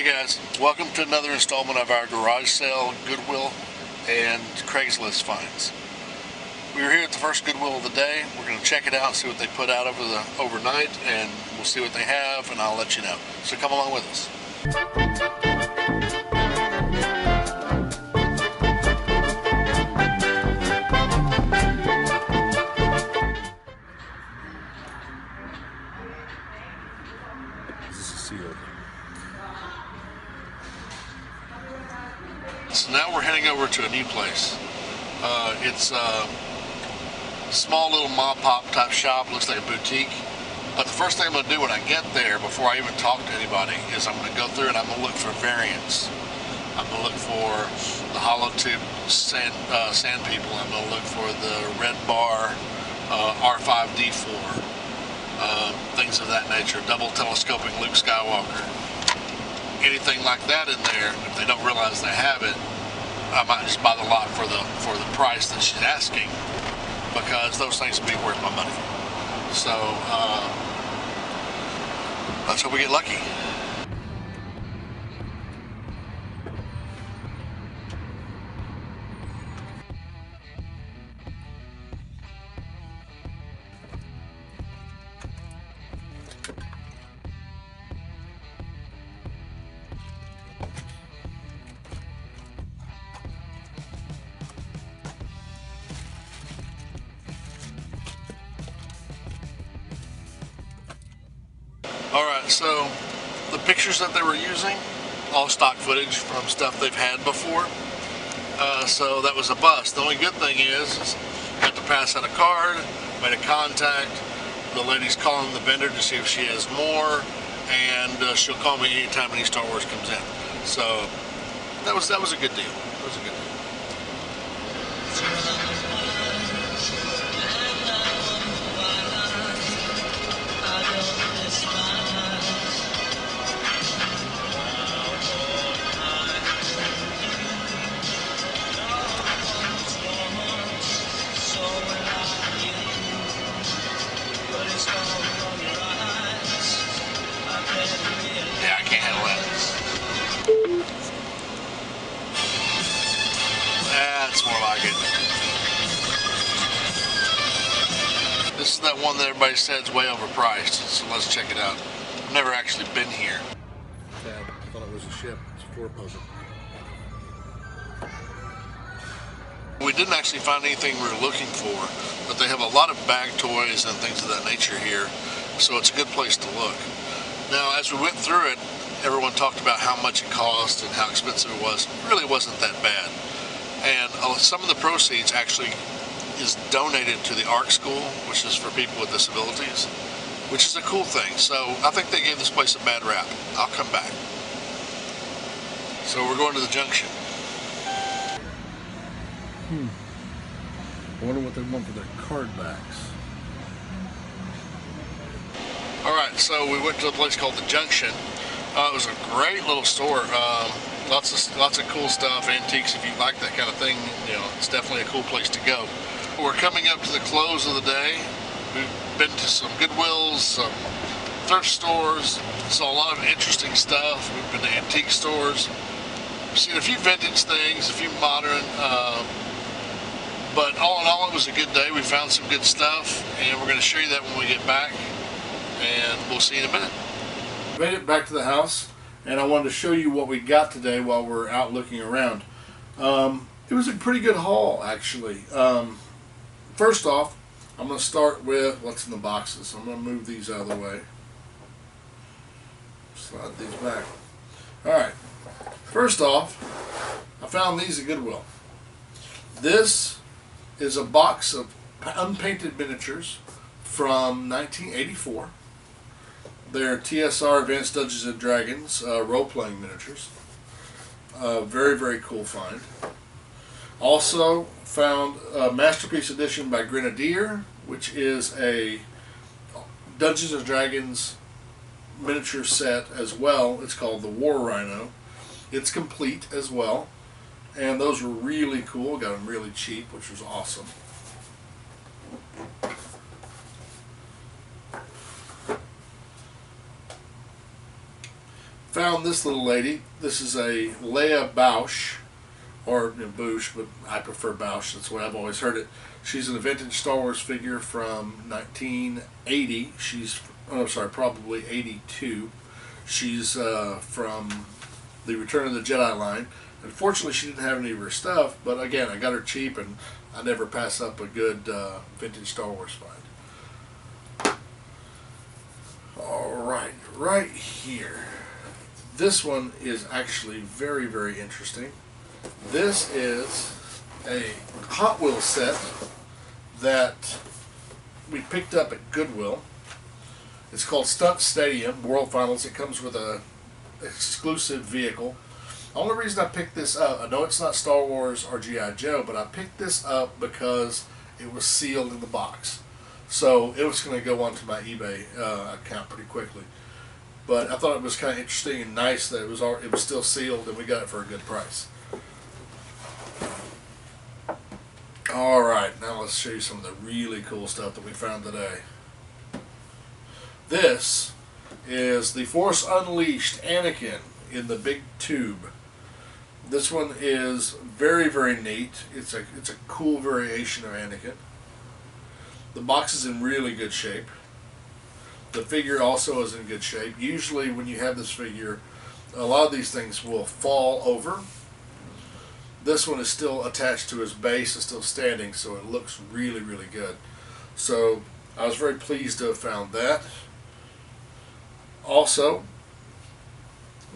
Hey guys, welcome to another installment of our garage sale, Goodwill and Craigslist finds. We were here at the first Goodwill of the day. We're going to check it out and see what they put out overnight, and we'll see what they have, and I'll let you know. So come along with us. This is sealed. So now we're heading over to a new place. It's a small little mom-pop type shop. Looks like a boutique. But the first thing I'm going to do when I get there, before I even talk to anybody, is I'm going to go through and I'm going to look for variants. I'm going to look for the hollow tube sand people. I'm going to look for the red bar R5D4. Things of that nature. Double telescoping Luke Skywalker. Anything like that in there, if they don't realize they have it, I might just buy the lot for the price that she's asking, because those things will be worth my money. So let's hope we get lucky. Alright, so the pictures that they were using, all stock footage from stuff they've had before. So that was a bust. The only good thing is I have to pass out a card, made a contact. The lady's calling the vendor to see if she has more, and she'll call me anytime any Star Wars comes in. So that was a good deal. That was a good deal. Yeah, I can't handle that. That's more like it. This is that one that everybody says is way overpriced, so let's check it out. I've never actually been here. Tab, I thought it was a ship. It's a floor puzzle. We didn't actually find anything we were looking for, but they have a lot of bag toys and things of that nature here, so it's a good place to look. Now, as we went through it, everyone talked about how much it cost and how expensive it was. It really wasn't that bad. And some of the proceeds actually is donated to the ARC School, which is for people with disabilities, which is a cool thing. So I think they gave this place a bad rap. I'll come back. So we're going to the junction. I wonder what they want for their card backs. Alright, so we went to a place called the Junction. It was a great little store. Lots of cool stuff, antiques. If you like that kind of thing, you know, it's definitely a cool place to go. We're coming up to the close of the day. We've been to some Goodwills, some thrift stores, saw a lot of interesting stuff. We've been to antique stores. We've seen a few vintage things, a few modern, but all in all, it was a good day. We found some good stuff, and we're going to show you that when we get back, and we'll see you in a minute. Made it back to the house, and I wanted to show you what we got today while we're out looking around. It was a pretty good haul, actually. First off, I'm going to start with what's in the boxes. I'm going to move these out of the way. Slide these back. Alright, first off, I found these at Goodwill. This is a box of unpainted miniatures from 1984. They're TSR Advanced Dungeons and Dragons role-playing miniatures. Very, very cool find. Also found a Masterpiece Edition by Grenadier, which is a Dungeons and Dragons miniature set as well. It's called the War Rhino. It's complete as well. And those were really cool. Got them really cheap, which was awesome. found this little lady. This is a Leia Bausch, or Bouche, but I prefer Bausch. That's the way I've always heard it. She's a vintage Star Wars figure from 1980. She's, oh, sorry, probably 82. She's from the Return of the Jedi line. Unfortunately, she didn't have any of her stuff, but again, I got her cheap, and I never pass up a good vintage Star Wars find. Alright, right here. This one is actually very, very interesting. This is a Hot Wheels set that we picked up at Goodwill. It's called Stunt Stadium World Finals. It comes with a exclusive vehicle. The only reason I picked this up, I know it's not Star Wars or G.I. Joe, but I picked this up because it was sealed in the box. So it was going to go onto my eBay account pretty quickly. But I thought it was kind of interesting and nice that it was still sealed, and we got it for a good price. Alright, now let's show you some of the really cool stuff that we found today. This is the Force Unleashed Anakin in the big tube. This one is very, very neat. It's a cool variation of Anakin. The box is in really good shape. The figure also is in good shape. Usually when you have this figure, a lot of these things will fall over. This one is still attached to his base, is still standing, so it looks really, really good. So I was very pleased to have found that. Also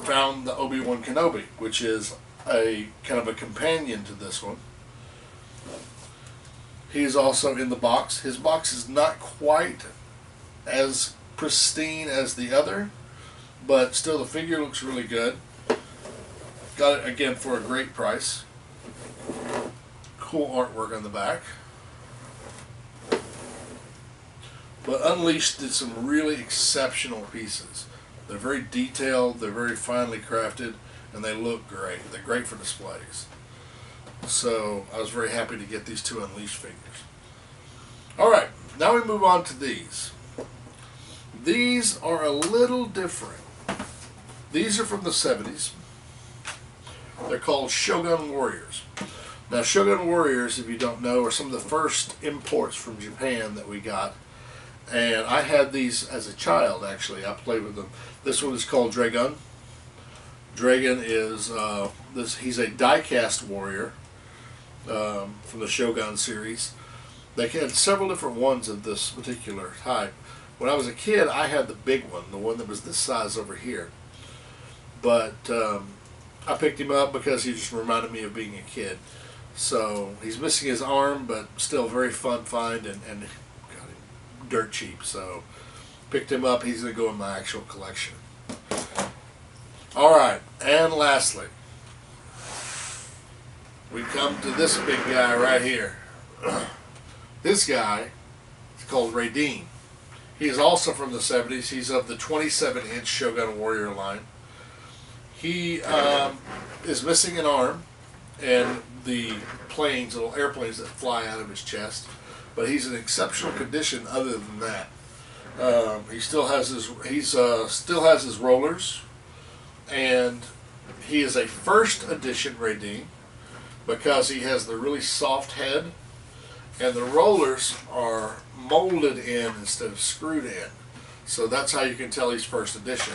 found the Obi-Wan Kenobi, which is a kind of a companion to this one. He is also in the box. His box is not quite as pristine as the other, but still the figure looks really good. Got it again for a great price. Cool artwork on the back. But Unleashed did some really exceptional pieces. They're very detailed, they're very finely crafted, and they look great. They're great for displays. So I was very happy to get these two Unleashed figures. Alright, now we move on to these. These are a little different. These are from the 70s. They're called Shogun Warriors. Now Shogun Warriors, if you don't know, are some of the first imports from Japan that we got. And I had these as a child, actually. I played with them. This one is called Dragon. Dragon is, he's a die-cast warrior from the Shogun series. They had several different ones of this particular type. When I was a kid, I had the big one, the one that was this size over here. But I picked him up because he just reminded me of being a kid. So he's missing his arm, but still very fun find, and got him dirt cheap. So picked him up. He's going to go in my actual collection. Alright, and lastly, we come to this big guy right here. This guy is called Raiden. He is also from the 70s. He's of the 27-inch Shogun Warrior line. He is missing an arm and the planes, little airplanes that fly out of his chest, but he's in exceptional condition other than that. He still has his rollers, and he is a first edition Raiden because he has the really soft head, and the rollers are molded in instead of screwed in. So that's how you can tell he's first edition.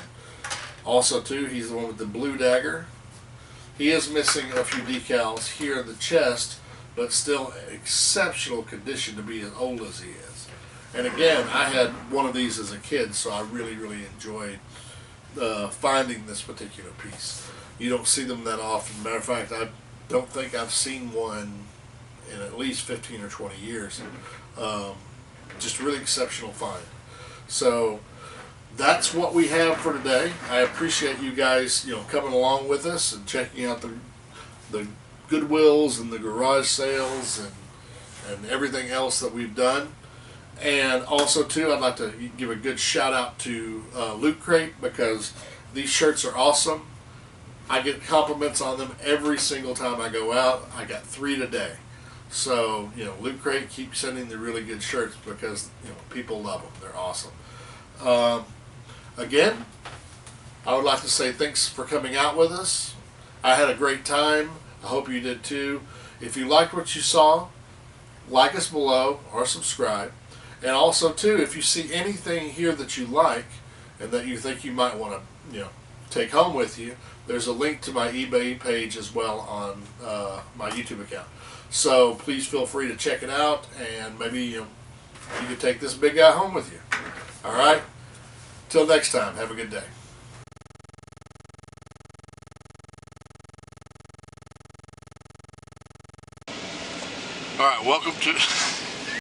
Also too, he's the one with the blue dagger. He is missing a few decals here in the chest, but still exceptional condition to be as old as he is. And again, I had one of these as a kid, so I really, really enjoyed finding this particular piece. You don't see them that often. Matter of fact, I don't think I've seen one in at least 15 or 20 years. Just really exceptional find. So that's what we have for today. I appreciate you guys, coming along with us and checking out the Goodwills and the garage sales and everything else that we've done. And also too, I'd like to give a good shout out to Loot Crate, because these shirts are awesome. I get compliments on them every single time I go out. I got 3 today. So, Loot Crate, keep sending the really good shirts because, people love them. They're awesome. Again, I would like to say thanks for coming out with us. I had a great time. I hope you did too. If you liked what you saw, like us below or subscribe. And also too, if you see anything here that you like and that you think you might want to, take home with you, there's a link to my eBay page as well on my YouTube account. So please feel free to check it out, and maybe you could take this big guy home with you. All right. Till next time, have a good day. All right, welcome to